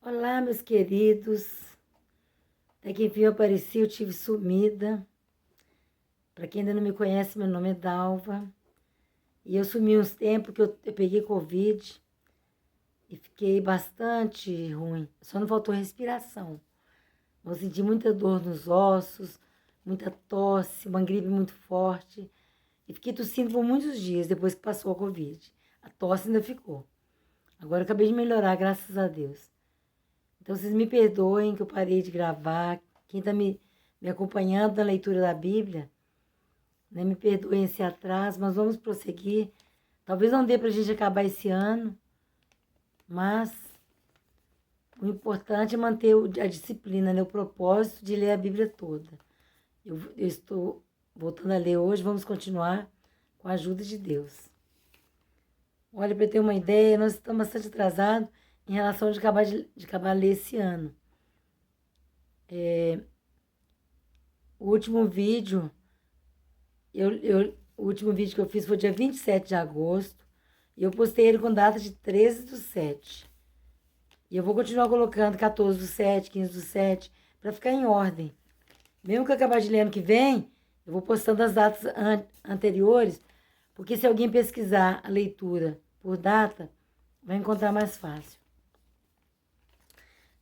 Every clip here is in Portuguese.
Olá, meus queridos. Até que enfim eu apareci, eu tive sumida. Para quem ainda não me conhece, meu nome é Dalva. E eu sumi uns tempos que eu peguei Covid e fiquei bastante ruim. Só não faltou respiração. Eu senti muita dor nos ossos, muita tosse, uma gripe muito forte. E fiquei tossindo por muitos dias depois que passou a Covid. A tosse ainda ficou. Agora eu acabei de melhorar, graças a Deus. Então, vocês me perdoem que eu parei de gravar. Quem está me acompanhando na leitura da Bíblia, né, me perdoem esse atraso, mas vamos prosseguir. Talvez não dê para a gente acabar esse ano, mas o importante é manter a disciplina, né, o propósito de ler a Bíblia toda. Eu estou voltando a ler hoje, vamos continuar com a ajuda de Deus. Olha, para ter uma ideia, nós estamos bastante atrasados em relação de acabar de ler esse ano. O último vídeo, o último vídeo que eu fiz foi dia 27 de agosto. E eu postei ele com data de 13/7. E eu vou continuar colocando 14/7, 15/7, para ficar em ordem. Mesmo que eu acabar de ler ano que vem, eu vou postando as datas anteriores, porque se alguém pesquisar a leitura por data, vai encontrar mais fácil.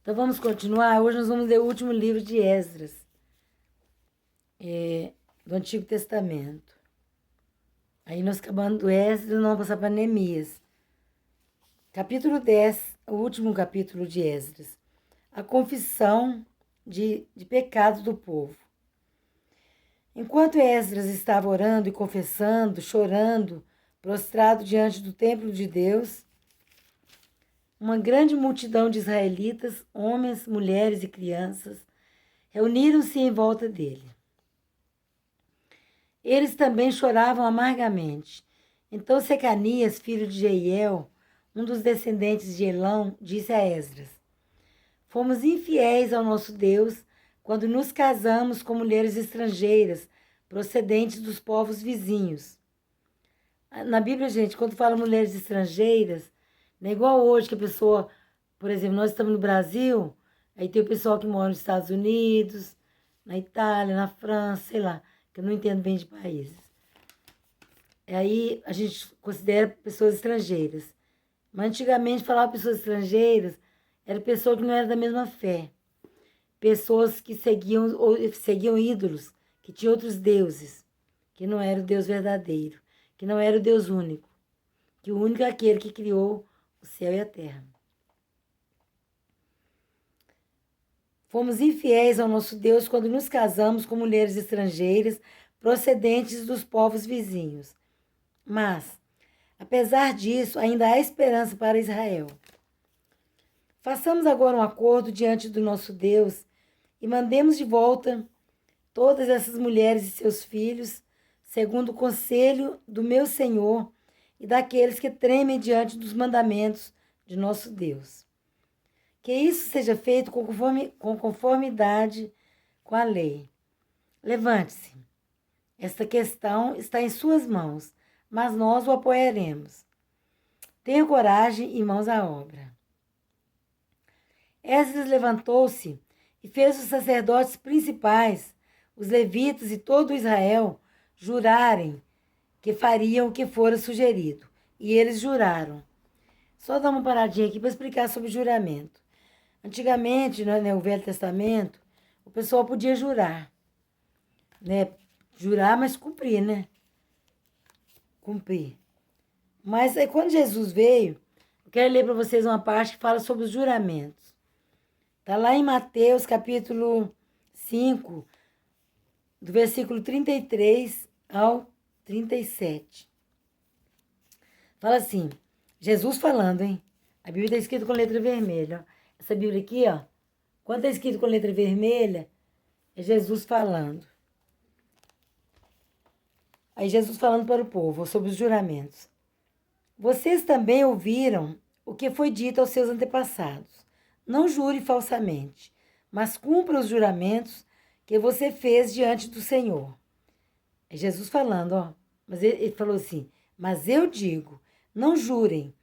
Então vamos continuar. Hoje nós vamos ler o último livro de Esdras, do Antigo Testamento. Aí nós acabando do Esdras, nós vamos passar para Neemias. Capítulo 10, o último capítulo de Esdras. A confissão de pecados do povo. Enquanto Esdras estava orando e confessando, chorando, prostrado diante do templo de Deus, uma grande multidão de israelitas, homens, mulheres e crianças, reuniram-se em volta dele. Eles também choravam amargamente. Então Secanias, filho de Jeiel, um dos descendentes de Elão, disse a Esdras: Fomos infiéis ao nosso Deus quando nos casamos com mulheres estrangeiras, procedentes dos povos vizinhos. Na Bíblia, gente, quando fala mulheres estrangeiras, não é igual hoje que a pessoa, por exemplo, nós estamos no Brasil, aí tem o pessoal que mora nos Estados Unidos, na Itália, na França, sei lá, que eu não entendo bem de países. Aí a gente considera pessoas estrangeiras. Mas antigamente falar pessoas estrangeiras era pessoa que não era da mesma fé. Pessoas que seguiam ídolos, que tinham outros deuses, que não era o Deus verdadeiro, que não era o Deus único, que o único é aquele que criou o céu e a terra. Fomos infiéis ao nosso Deus quando nos casamos com mulheres estrangeiras procedentes dos povos vizinhos. Mas, apesar disso, ainda há esperança para Israel. Façamos agora um acordo diante do nosso Deus e mandemos de volta todas essas mulheres e seus filhos, segundo o conselho do meu Senhor e daqueles que tremem diante dos mandamentos de nosso Deus. Que isso seja feito com conformidade com a lei. Levante-se. Esta questão está em suas mãos, mas nós o apoiaremos. Tenha coragem e mãos à obra. Esdras levantou-se e fez os sacerdotes principais, os levitas e todo Israel, jurarem que fariam o que fora sugerido. E eles juraram. Só dar uma paradinha aqui para explicar sobre juramento. Antigamente, no Velho Testamento, o pessoal podia jurar. Né? Jurar, mas cumprir, né? Cumprir. Mas aí, quando Jesus veio, eu quero ler para vocês uma parte que fala sobre os juramentos. Está lá em Mateus, capítulo 5, do versículo 33 ao 37. Fala assim, Jesus falando, hein? A Bíblia está escrita com letra vermelha. Ó. Essa Bíblia aqui, ó, quando está escrito com letra vermelha, é Jesus falando. Aí Jesus falando para o povo sobre os juramentos. Vocês também ouviram o que foi dito aos seus antepassados. Não jure falsamente, mas cumpra os juramentos que você fez diante do Senhor. É Jesus falando, ó. Mas ele falou assim, mas eu digo, não jurem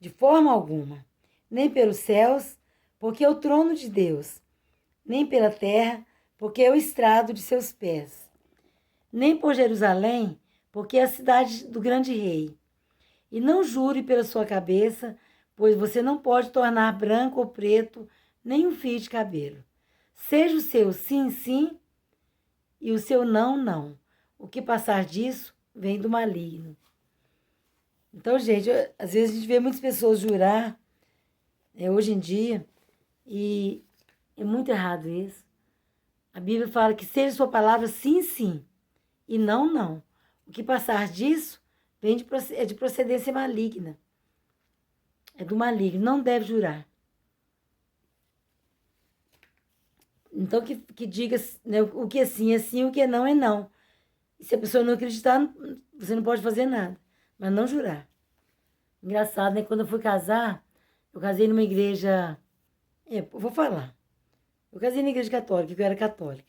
de forma alguma, nem pelos céus, porque é o trono de Deus, nem pela terra, porque é o estrado de seus pés, nem por Jerusalém, porque é a cidade do grande rei. E não jure pela sua cabeça, pois você não pode tornar branco ou preto nem um fio de cabelo. Seja o seu sim, sim, e o seu não, não. O que passar disso vem do maligno. Então, gente, às vezes a gente vê muitas pessoas jurar, hoje em dia, e é muito errado isso. A Bíblia fala que seja sua palavra sim, sim, e não, não. O que passar disso é de procedência maligna. É do maligno, não deve jurar. Então, que diga, né, o que é sim, o que é não. E se a pessoa não acreditar, você não pode fazer nada, mas não jurar. Engraçado, né? Quando eu fui casar, eu casei numa igreja. Vou falar. Eu casei na igreja católica, que eu era católica.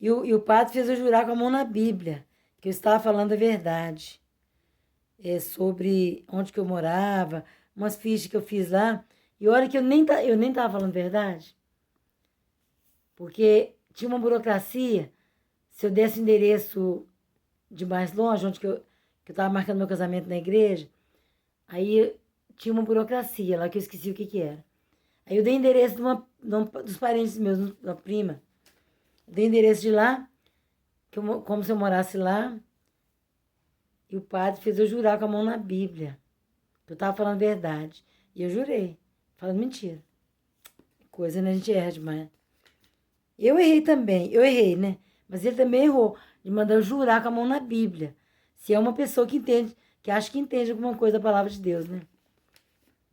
E o padre fez eu jurar com a mão na Bíblia, que eu estava falando a verdade. Sobre onde que eu morava, umas fichas que eu fiz lá. E olha que eu nem estava falando a verdade. Porque tinha uma burocracia. Se eu desse o endereço de mais longe, onde que eu estava marcando meu casamento na igreja, aí tinha uma burocracia lá que eu esqueci o que era. Aí eu dei endereço dos parentes meus, da prima. Eu dei endereço de lá, como se eu morasse lá. E o padre fez eu jurar com a mão na Bíblia. Que eu estava falando a verdade. E eu jurei, falando mentira. Coisa, né? A gente erra demais. Eu errei também, né? Mas ele também errou, de mandar eu jurar com a mão na Bíblia. Se é uma pessoa que entende, que acha que entende alguma coisa da palavra de Deus, né?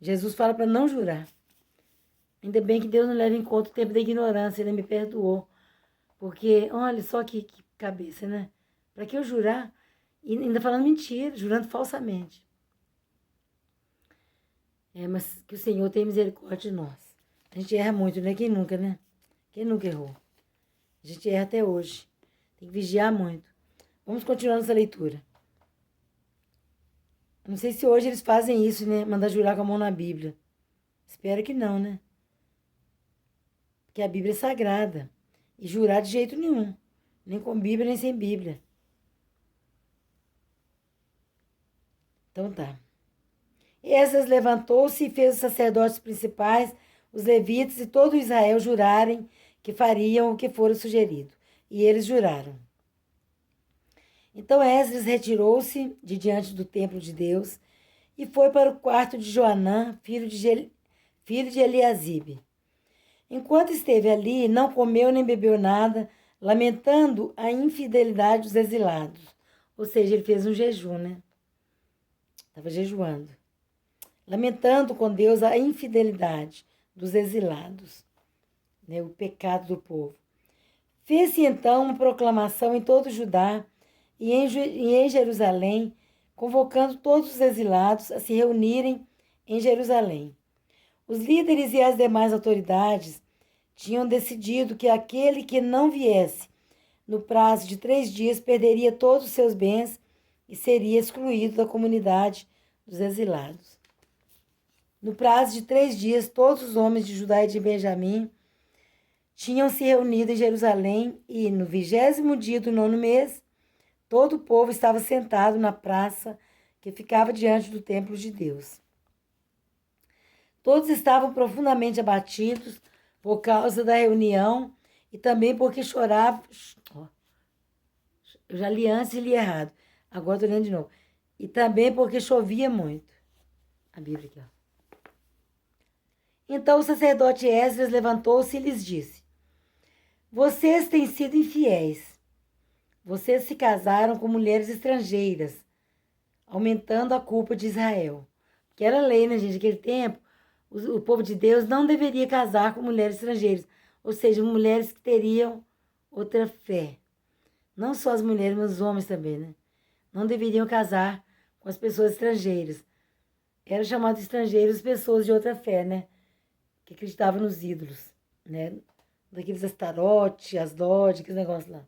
Jesus fala para não jurar. Ainda bem que Deus não leva em conta o tempo da ignorância, ele me perdoou. Porque, olha só que cabeça, né? Para que eu jurar? E ainda falando mentira, jurando falsamente. Mas que o Senhor tenha misericórdia de nós. A gente erra muito, né? Quem nunca, né? Quem nunca errou? A gente erra até hoje. Tem que vigiar muito. Vamos continuar nossa leitura. Não sei se hoje eles fazem isso, né? Mandar jurar com a mão na Bíblia. Espero que não, né? Porque a Bíblia é sagrada. E jurar de jeito nenhum. Nem com Bíblia, nem sem Bíblia. Então tá. Esdras levantou-se e fez os sacerdotes principais, os levitas e todo Israel jurarem que fariam o que fora sugerido. E eles juraram. Então Esdras retirou-se de diante do templo de Deus e foi para o quarto de Joanã, filho de Eliasibe. Enquanto esteve ali, não comeu nem bebeu nada, lamentando a infidelidade dos exilados. Ou seja, ele fez um jejum, né? Estava jejuando. Lamentando com Deus a infidelidade dos exilados, né? O pecado do povo. Fez-se então uma proclamação em todo Judá e em Jerusalém, convocando todos os exilados a se reunirem em Jerusalém. Os líderes e as demais autoridades tinham decidido que aquele que não viesse no prazo de 3 dias perderia todos os seus bens e seria excluído da comunidade dos exilados. No prazo de 3 dias, todos os homens de Judá e de Benjamim tinham se reunido em Jerusalém e, no 20º dia do 9º mês, todo o povo estava sentado na praça que ficava diante do templo de Deus. Todos estavam profundamente abatidos por causa da reunião e também porque choravam. Eu já li antes e li errado. Agora estou lendo de novo. E também porque chovia muito. A Bíblia aqui, ó. Então o sacerdote Esdras levantou-se e lhes disse: Vocês têm sido infiéis. Vocês se casaram com mulheres estrangeiras, aumentando a culpa de Israel. Que era lei, né, gente? Naquele tempo, o povo de Deus não deveria casar com mulheres estrangeiras, ou seja, mulheres que teriam outra fé. Não só as mulheres, mas os homens também, né? Não deveriam casar com as pessoas estrangeiras. Era chamado de estrangeiros pessoas de outra fé, né? Que acreditavam nos ídolos, né? Daqueles Astarote, Asdod, aqueles negócios lá.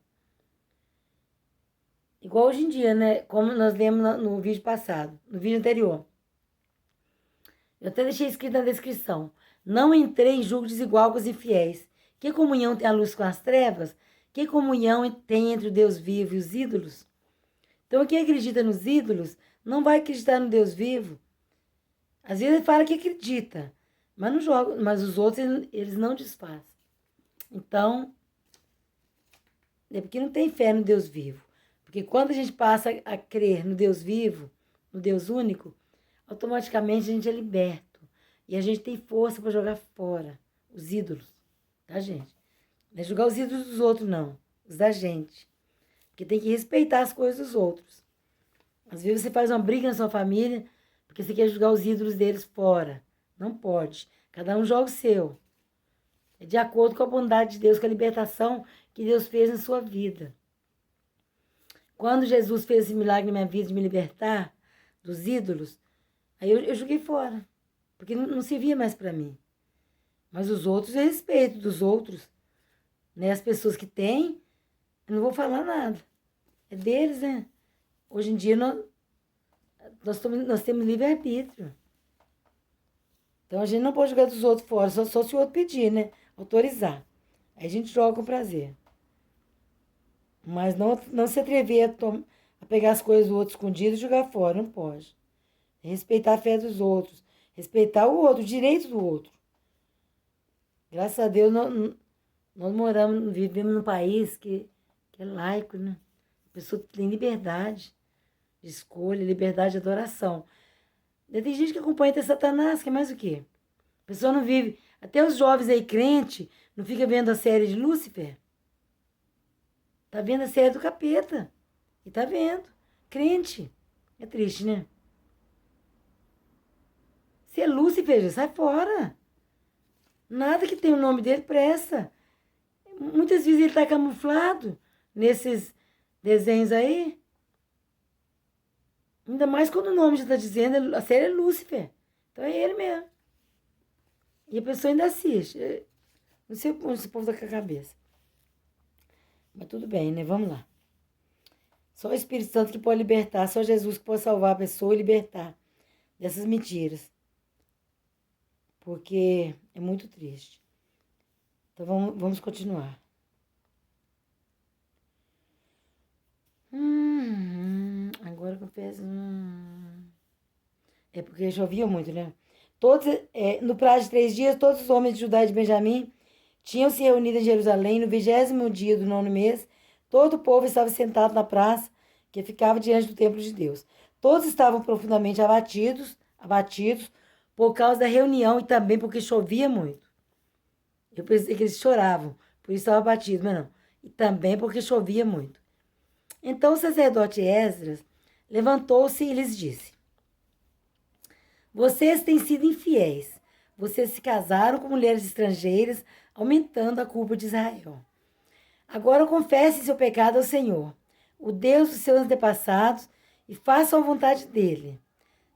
Igual hoje em dia, né? Como nós lemos no vídeo passado, no vídeo anterior. Eu até deixei escrito na descrição. Não entrei em julgo desigual com os infiéis. Que comunhão tem a luz com as trevas? Que comunhão tem entre o Deus vivo e os ídolos? Então, quem acredita nos ídolos não vai acreditar no Deus vivo. Às vezes ele fala que acredita, mas não joga, mas os outros eles não desfazem. Então, é porque não tem fé no Deus vivo. Porque quando a gente passa a crer no Deus vivo, no Deus único, automaticamente a gente é liberto. E a gente tem força para jogar fora os ídolos, tá, gente? Não é jogar os ídolos dos outros, não. Os da gente. Porque tem que respeitar as coisas dos outros. Às vezes você faz uma briga na sua família porque você quer jogar os ídolos deles fora. Não pode. Cada um joga o seu. É de acordo com a bondade de Deus, com a libertação que Deus fez na sua vida. Quando Jesus fez esse milagre na minha vida de me libertar dos ídolos, aí eu joguei fora. Porque não servia mais para mim. Mas os outros, eu respeito dos outros. Né? As pessoas que têm, eu não vou falar nada. É deles, né? Hoje em dia nós temos livre-arbítrio. Então a gente não pode jogar dos outros fora, só se o outro pedir, né? Autorizar. Aí a gente joga com prazer. Mas não se atrever a pegar as coisas do outro escondido e jogar fora, não pode. Respeitar a fé dos outros. Respeitar o outro, o direito do outro. Graças a Deus, nós vivemos num país que é laico, né? A pessoa tem liberdade de escolha, liberdade de adoração. Tem gente que acompanha até Satanás, que é mais o quê? A pessoa não vive... Até os jovens aí, crente, não fica vendo a série de Lúcifer? Tá vendo a série do capeta. E tá vendo. Crente. É triste, né? Se é Lúcifer, já sai fora. Nada que tem o nome dele presta. Muitas vezes ele tá camuflado nesses desenhos aí. Ainda mais quando o nome já está dizendo, a série é Lúcifer. Então é ele mesmo. E a pessoa ainda assiste. Não sei onde esse povo tá com a cabeça. Mas tudo bem, né? Vamos lá. Só o Espírito Santo que pode libertar. Só Jesus que pode salvar a pessoa e libertar dessas mentiras. Porque é muito triste. Então vamos continuar. Agora que eu peço... É porque chovia muito, né? No prazo de 3 dias, todos os homens de Judá e de Benjamim tinham se reunido em Jerusalém no 20º dia do 9º mês. Todo o povo estava sentado na praça que ficava diante do templo de Deus. Todos estavam profundamente abatidos por causa da reunião e também porque chovia muito. Eu pensei que eles choravam, por isso estavam abatidos, mas não. E também porque chovia muito. Então o sacerdote Esdras levantou-se e lhes disse: vocês têm sido infiéis. Vocês se casaram com mulheres estrangeiras, aumentando a culpa de Israel. Agora confessem seu pecado ao Senhor, o Deus dos seus antepassados, e façam a vontade dele.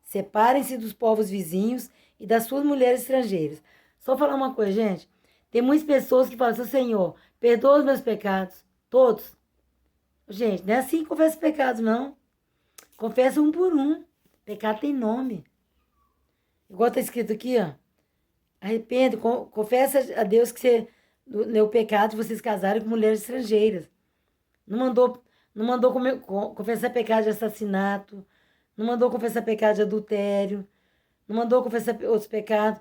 Separem-se dos povos vizinhos e das suas mulheres estrangeiras. Só falar uma coisa, gente. Tem muitas pessoas que falam assim: Senhor, perdoa os meus pecados. Todos. Gente, não é assim que confessa pecados, não. Confessa um por um. Pecado tem nome. Igual está escrito aqui, ó. Arrepende, confessa a Deus que o pecado de vocês casarem com mulheres estrangeiras. Não mandou confessar pecado de assassinato. Não mandou confessar pecado de adultério. Não mandou confessar outros pecados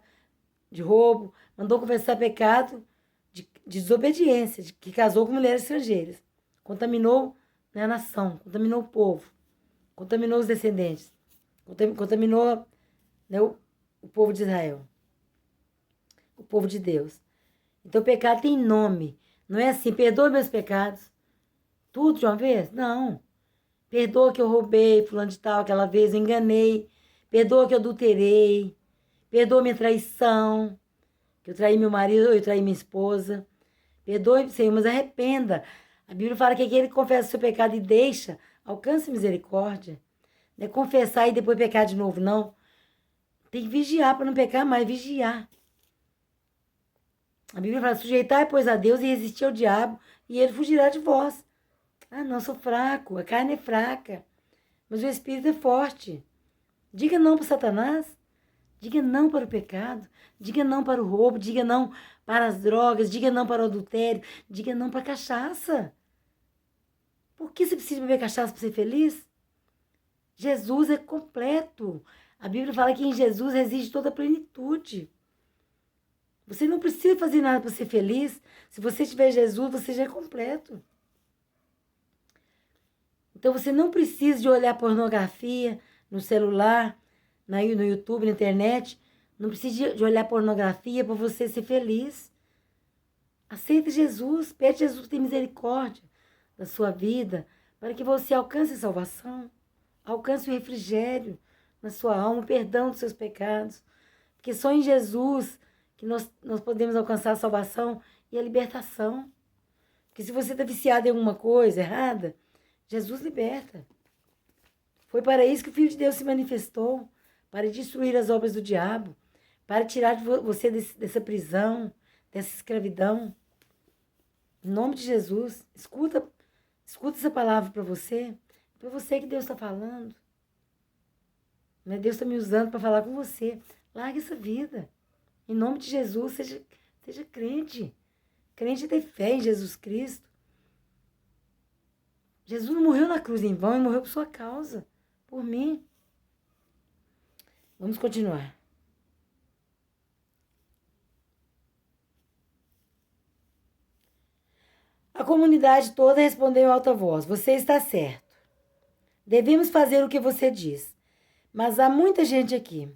de roubo. Mandou confessar pecado de desobediência, que casou com mulheres estrangeiras. Contaminou, né, a nação, contaminou o povo, contaminou os descendentes, contaminou, né, o povo de Israel, o povo de Deus. Então o pecado tem nome. Não é assim: perdoa meus pecados. Tudo de uma vez? Não. Perdoa que eu roubei fulano de tal aquela vez, eu enganei. Perdoa que eu adulterei. Perdoa minha traição, que eu traí meu marido ou eu traí minha esposa. Perdoe, Senhor, mas arrependa. A Bíblia fala que aquele que confessa o seu pecado e deixa, alcança misericórdia. Não é confessar e depois pecar de novo, não. Tem que vigiar para não pecar mais, vigiar. A Bíblia fala: sujeitai, pois, a Deus e resistir ao diabo, e ele fugirá de vós. Ah, não, sou fraco, a carne é fraca, mas o espírito é forte. Diga não para Satanás. Diga não para o pecado, diga não para o roubo, diga não para as drogas, diga não para o adultério, diga não para a cachaça. Por que você precisa beber cachaça para ser feliz? Jesus é completo. A Bíblia fala que em Jesus reside toda a plenitude. Você não precisa fazer nada para ser feliz. Se você tiver Jesus, você já é completo. Então você não precisa de olhar pornografia no celular, no YouTube, na internet. Não precisa de olhar pornografia para você ser feliz. Aceita Jesus, pede a Jesus ter misericórdia da sua vida, para que você alcance a salvação, alcance o refrigério na sua alma, o perdão dos seus pecados. Porque só em Jesus que nós podemos alcançar a salvação e a libertação. Porque se você está viciado em alguma coisa errada, Jesus liberta. Foi para isso que o Filho de Deus se manifestou, para destruir as obras do diabo, para tirar de você dessa prisão, dessa escravidão. Em nome de Jesus, escuta essa palavra para você. É para você que Deus está falando. Não é Deus está me usando para falar com você. Largue essa vida. Em nome de Jesus, seja crente. Crente tem fé em Jesus Cristo. Jesus não morreu na cruz em vão, ele morreu por sua causa, por mim. Vamos continuar. A comunidade toda respondeu em alta voz: você está certo. Devemos fazer o que você diz. Mas há muita gente aqui.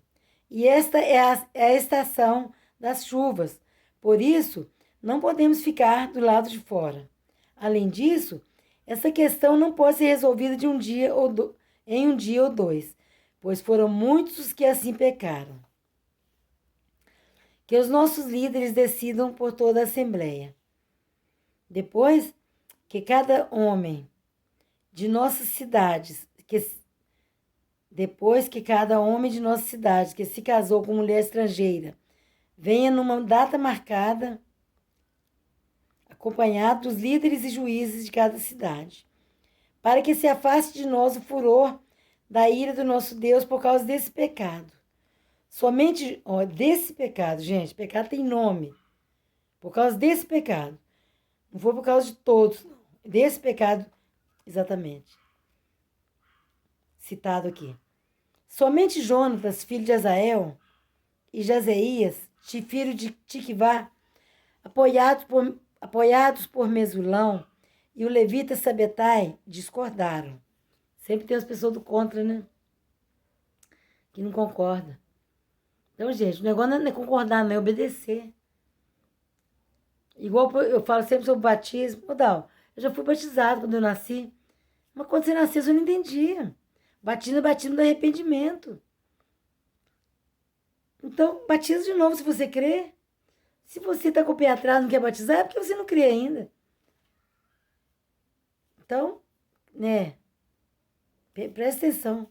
E esta é a estação das chuvas. Por isso, não podemos ficar do lado de fora. Além disso, essa questão não pode ser resolvida em um dia ou dois, pois foram muitos os que assim pecaram. Que os nossos líderes decidam por toda a Assembleia. Depois que cada homem de nossas cidades, que se casou com mulher estrangeira, venha numa data marcada, acompanhado dos líderes e juízes de cada cidade, para que se afaste de nós o furor da ira do nosso Deus por causa desse pecado. Somente desse pecado, gente, pecado tem nome. Por causa desse pecado. Não foi por causa de todos, não. Desse pecado, exatamente. Citado aqui. Somente Jonatas, filho de Azael, e Jazeías, filho de Tiquivá, apoiados por Mesulão, e o levita Sabetai, discordaram. Sempre tem as pessoas do contra, né? Que não concorda. Então, gente, o negócio não é concordar, não é obedecer. Igual eu falo sempre sobre o batismo. Eu já fui batizado quando eu nasci. Mas quando você nasceu, você não entendia. Batismo é batismo do arrependimento. Então, batiza de novo se você crê. Se você está com o pé atrás e não quer batizar, é porque você não crê ainda. Então, né, presta atenção.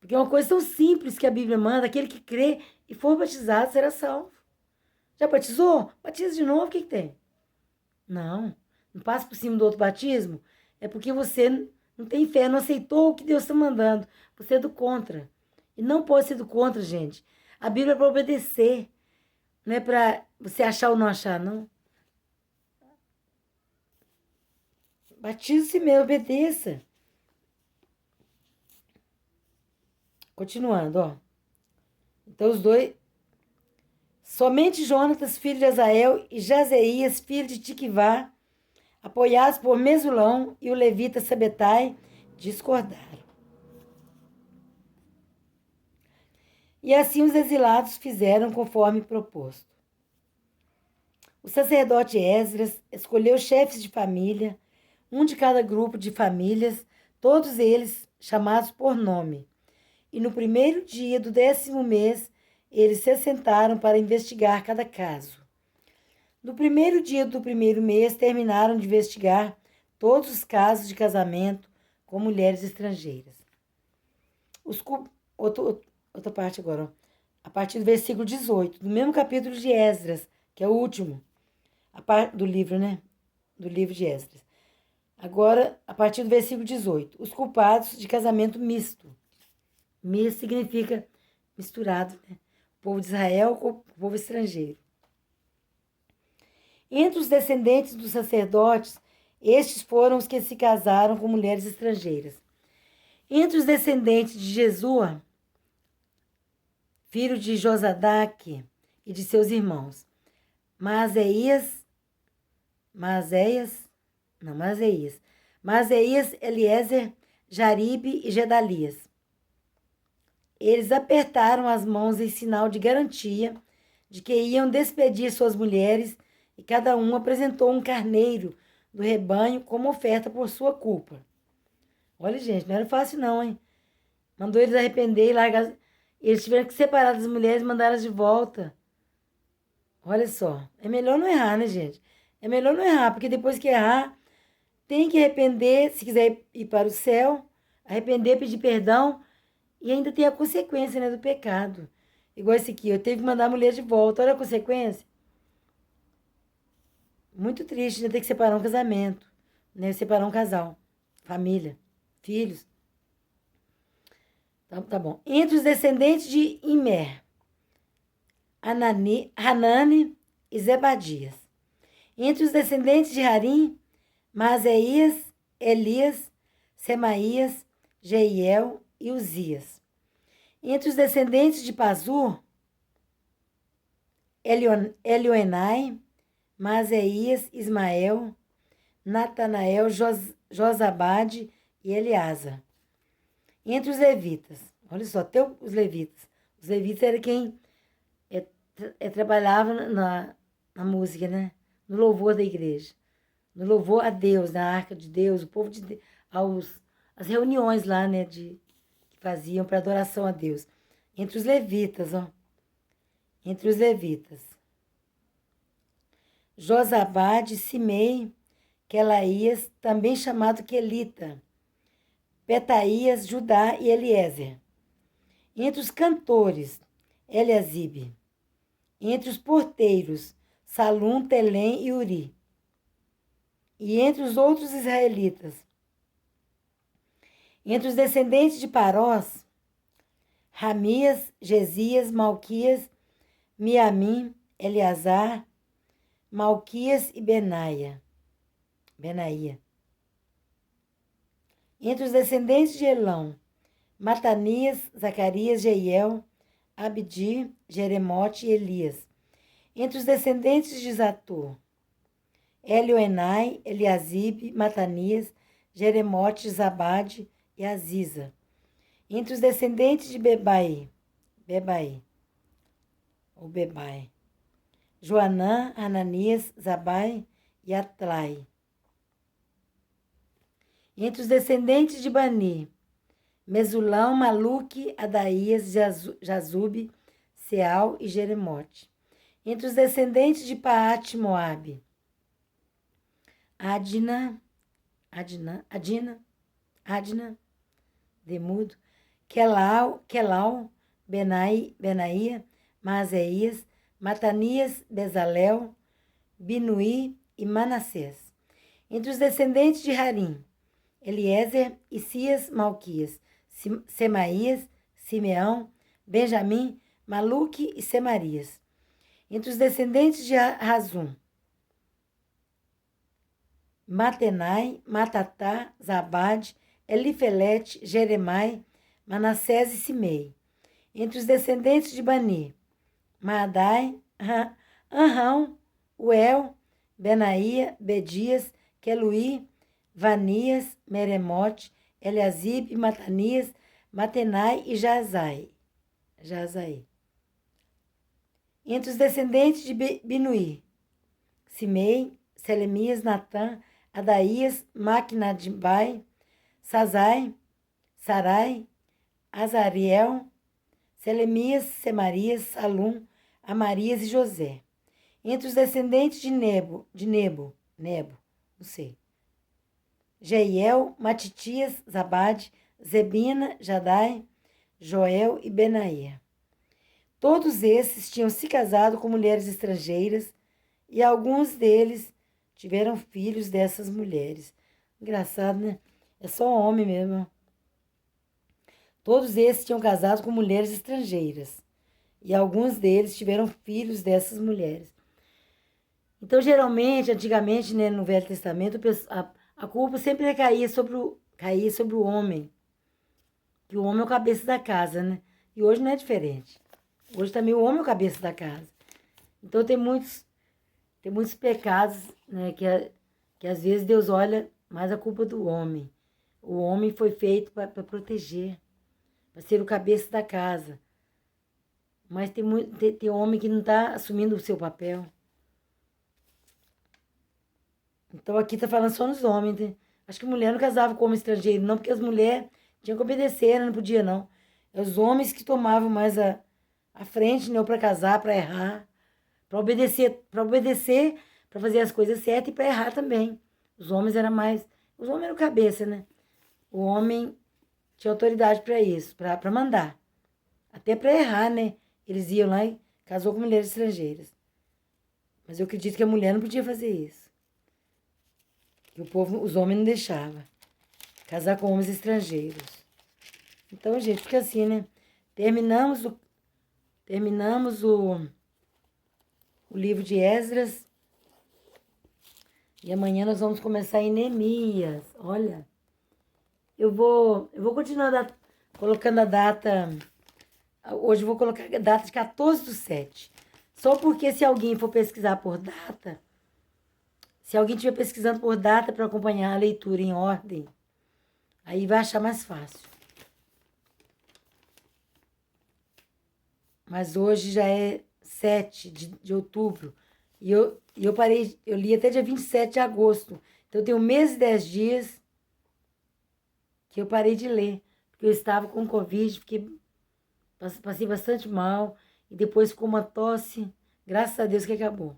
Porque é uma coisa tão simples que a Bíblia manda, aquele que crê e for batizado será salvo. Já batizou? Batiza de novo, o que tem? Não passa por cima do outro batismo. É porque você não tem fé, não aceitou o que Deus está mandando. Você é do contra. E não pode ser do contra, gente. A Bíblia é para obedecer. Não é para você achar ou não achar, não. Batize-se mesmo, obedeça. Continuando, ó. Então, os dois... Somente Jonatas, filho de Azael, e Jazeías, filho de Tiquivá, apoiados por Mesulão e o levita Sabetai, discordaram. E assim os exilados fizeram conforme proposto. O sacerdote Esdras escolheu chefes de família, um de cada grupo de famílias, todos eles chamados por nome. E no primeiro dia do 10º mês, eles se assentaram para investigar cada caso. No primeiro dia do primeiro mês, terminaram de investigar todos os casos de casamento com mulheres estrangeiras. Outra parte agora, ó. A partir do versículo 18, do mesmo capítulo de Esdras, que é o último do livro, né? Do livro de Esdras. Agora, a partir do versículo 18, os culpados de casamento misto. Misto significa misturado, né? O povo de Israel com o povo estrangeiro. Entre os descendentes dos sacerdotes, estes foram os que se casaram com mulheres estrangeiras. Entre os descendentes de Jesua, filho de Josadaque e de seus irmãos, Maazéias, Eliezer, Jaribe e Gedalias. Eles apertaram as mãos em sinal de garantia de que iam despedir suas mulheres e cada um apresentou um carneiro do rebanho como oferta por sua culpa. Olha, gente, não era fácil não, hein? Mandou eles arrepender e largar. Eles tiveram que separar das mulheres e mandá-las de volta. Olha só, é melhor não errar, né, gente? É melhor não errar, porque depois que errar, tem que arrepender, se quiser ir para o céu, arrepender, pedir perdão, e ainda tem a consequência, né, do pecado. Igual esse aqui, eu teve que mandar a mulher de volta. Olha a consequência. Muito triste, né, ter que separar um casamento, né, separar um casal, família, filhos. Então, tá bom. Entre os descendentes de Imer, Hanani e Zebadias. Entre os descendentes de Harim, Maazéias, Elias, Semaías, Jeiel e Uzias. Entre os descendentes de Pazur, Elioenai, Maazéias, Ismael, Natanael, Josabade e Eleasa. Entre os levitas, olha só, até os levitas. Os levitas era quem trabalhava na música, né? No louvor da igreja. No louvor a Deus, na arca de Deus, o povo de Deus, as reuniões lá, né? Que faziam para adoração a Deus. Entre os levitas, ó. Entre os levitas. Josabade, Simei, Quelaías, também chamado Quelita, Petaías, Judá e Eliezer. Entre os cantores, Eliasibe. Entre os porteiros, Salum, Telém e Uri. E entre os outros israelitas. Entre os descendentes de Parós, Ramias, Gesias, Malquias, Miamim, Eleazar, Malquias e Benaia. Entre os descendentes de Elão, Matanias, Zacarias, Jeiel, Abdi, Jeremote e Elias. Entre os descendentes de Zatur, Elioenai, Eliasibe, Matanias, Jeremote, Zabade e Aziza. Entre os descendentes de Bebai, Joanã, Ananias, Zabai e Atlai. Entre os descendentes de Bani, Mesulão, Maluque, Adaías, Jazube, Seal e Jeremote. Entre os descendentes de Paate, Moabe, Adina, Demudo, Quelau, Benaia, Maazéias, Matanias, Bezalel, Binuí e Manassés. Entre os descendentes de Harim, Eliezer, Isias, Malquias, Semaías, Simeão, Benjamim, Maluque e Semarias. Entre os descendentes de Razum, Matenai, Matatá, Zabade, Elifelete, Jeremai, Manassés e Simei. Entre os descendentes de Bani, Maadai, Anrão, Uel, Benaia, Bedias, Queluí, Vanias, Meremote, Eliasibe, Matanias, Matenai e Jazai. Entre os descendentes de Binuí, Simei, Selemias, Natã, Adaías, Maquinadibai, Sazai, Sarai, Azariel, Selemias, Semarias, Salum, Amarias e José. Entre os descendentes de Nebo, não sei, Jeiel, Matitias, Zabade, Zebina, Jadai, Joel e Benaia. Todos esses tinham se casado com mulheres estrangeiras e alguns deles tiveram filhos dessas mulheres. Engraçado, né? É só homem mesmo. Todos esses tinham casado com mulheres estrangeiras. E alguns deles tiveram filhos dessas mulheres. Então, geralmente, antigamente, né, no Velho Testamento, a culpa sempre recaía caía sobre o homem. Que o homem é o cabeça da casa, né? E hoje não é diferente. Hoje também o homem é o cabeça da casa. Então, tem muitos pecados, né, que às vezes Deus olha mais a culpa do homem. O homem foi feito para proteger, para ser o cabeça da casa. Mas tem homem que não está assumindo o seu papel. Então aqui está falando só nos homens. Né? Acho que mulher não casava com homem estrangeiro, não, porque as mulheres tinham que obedecer, né? Não podia não. É os homens que tomavam mais a frente, né? Para casar, para errar, para obedecer, para fazer as coisas certas e para errar também. Os homens eram mais. Os homens eram cabeça, né? O homem tinha autoridade para isso, para mandar. Até para errar, né? Eles iam lá e casou com mulheres estrangeiras. Mas eu acredito que a mulher não podia fazer isso. Que os homens não deixavam casar com homens estrangeiros. Então, gente, fica assim, né? Terminamos o livro de Esdras. E amanhã nós vamos começar em Neemias. Olha, eu vou continuar colocando a data. Hoje eu vou colocar a data de 14/7. Só porque se alguém for pesquisar por data, se alguém estiver pesquisando por data para acompanhar a leitura em ordem, aí vai achar mais fácil. Mas hoje já é 7 de outubro. E eu parei, eu li até dia 27 de agosto. Então tem 1 mês e 10 dias que eu parei de ler. Porque eu estava com Covid, passei bastante mal. E depois ficou uma tosse. Graças a Deus que acabou.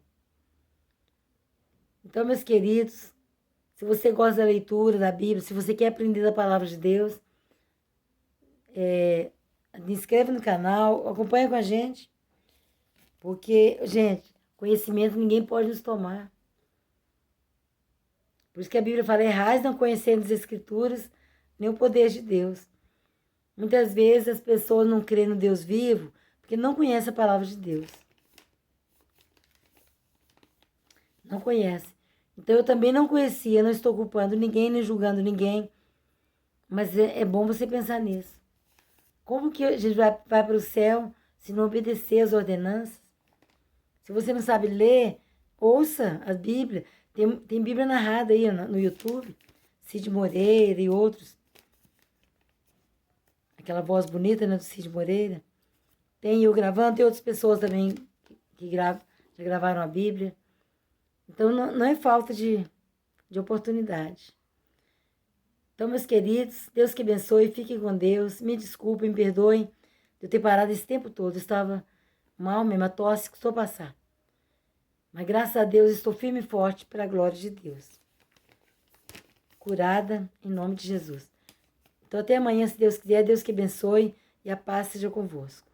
Então, meus queridos, se você gosta da leitura da Bíblia, se você quer aprender da palavra de Deus, se inscreve no canal, acompanha com a gente. Porque, gente, conhecimento ninguém pode nos tomar. Por isso que a Bíblia fala, errais não conhecendo as Escrituras, nem o poder de Deus. Muitas vezes as pessoas não creem no Deus vivo, porque não conhecem a palavra de Deus. Não conhece. Então eu também não conhecia, não estou culpando ninguém, nem julgando ninguém. Mas é bom você pensar nisso. Como que a gente vai para o céu se não obedecer às ordenanças? Se você não sabe ler, ouça a Bíblia. Tem Bíblia narrada aí no YouTube. Cid Moreira e outros. Aquela voz bonita, né, do Cid Moreira. Tem eu gravando, tem outras pessoas também que já gravaram a Bíblia. Então, não é falta de oportunidade. Então, meus queridos, Deus que abençoe, fiquem com Deus. Me desculpem, me perdoem de eu ter parado esse tempo todo. Eu estava mal mesmo, a tosse custou passar. Mas, graças a Deus, estou firme e forte para a glória de Deus. Curada, em nome de Jesus. Então, até amanhã, se Deus quiser. Deus que abençoe e a paz seja convosco.